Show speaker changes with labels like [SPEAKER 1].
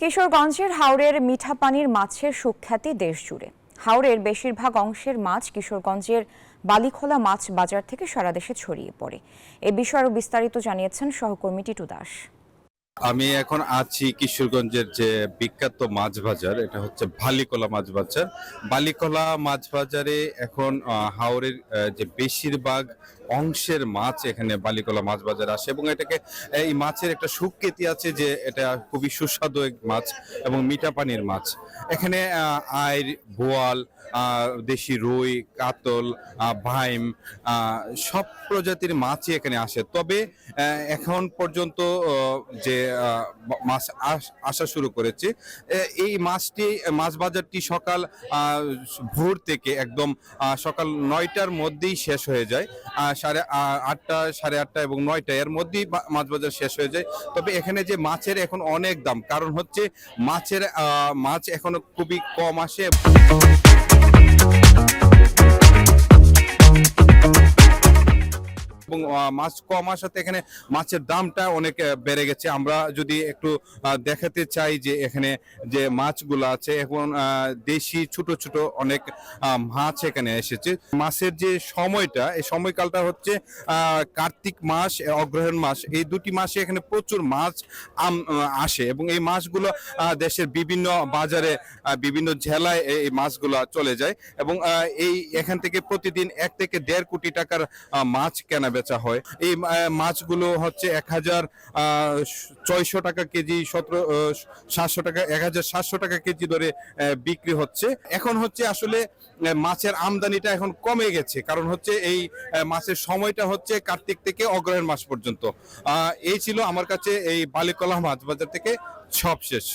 [SPEAKER 1] কিশোরগঞ্জের হাওরের মিঠা পানির মাছের সুখ্যাতি দেশজুড়ে। হাওরের বেশিরভাগ অংশের মাছ কিশোরগঞ্জের বালিখোলা মাছ বাজার থেকে সারা দেশে ছড়িয়ে পড়ে। এ বিষয়ে আরও বিস্তারিত জানিয়েছেন সহকর্মী টিটু দাস।
[SPEAKER 2] আমি এখন আছি কিশোরগঞ্জের যে বিখ্যাত মাছ বাজার, এটা হচ্ছে বালিখোলা মাছ বাজার। বালিখোলা মাছ বাজারে এখন হাওরের যে বেশিরভাগ অংশের মাছ এখানে বালিখোলা মাছ বাজার আসে এবং এটাকে এই মাছের একটা সুখ্যাতি আছে যে এটা খুবই সুস্বাদু এক মাছ এবং মিঠা পানির মাছ। এখানে আইড়, বোয়াল, দেশি রুই, কাতল, ভাইম, সব প্রজাতির মাছই এখানে আসে। তবে এখন পর্যন্ত যে মাছ আসা শুরু করেছে, এই মাছ বাজারটি সকাল ভোর থেকে একদম সকাল 9টার মধ্যেই শেষ হয়ে যায়। 8:30, 8:30 এবং 9টা এর মধ্যেই মাছ বাজার শেষ হয়ে যায়। তবে এখানে যে মাছের এখন অনেক দাম, কারণ হচ্ছে মাছ এখন খুবই কম আসে। এবং মাছ কম আসাতে এখানে মাছের দামটা অনেক বেড়ে গেছে। আমরা যদি একটু দেখাতে চাই যে এখানে যে মাছগুলো আছে, এখন দেশি ছোট ছোট অনেক মাছ এখানে এসেছে। মাছের যে সময়টা, এই সময়কালটা হচ্ছে কার্তিক মাস, অগ্রহায়ণ মাস, এই দুটি মাসে এখানে প্রচুর মাছ আসে এবং এই মাছগুলো দেশের বিভিন্ন বাজারে, বিভিন্ন জেলায় এই মাছগুলো চলে যায় এবং এখান থেকে প্রতিদিন 1 থেকে 1.5 কোটি টাকার মাছ কেনা বেচা হয়। এই মাছগুলো হচ্ছে 1,600 টাকা কেজি, 700 টাকা, 1,700 টাকা কেজি ধরে বিক্রি হচ্ছে। এখন হচ্ছে আসলে মাছের আমদানিটা এখন কমে গেছে, কারণ হচ্ছে এই মাছের সময়টা হচ্ছে কার্তিক থেকে অগ্রহায়ণ মাস পর্যন্ত। এই ছিল আমার কাছে এই বালিখোলা মাছ বাজার থেকে সব শেষ।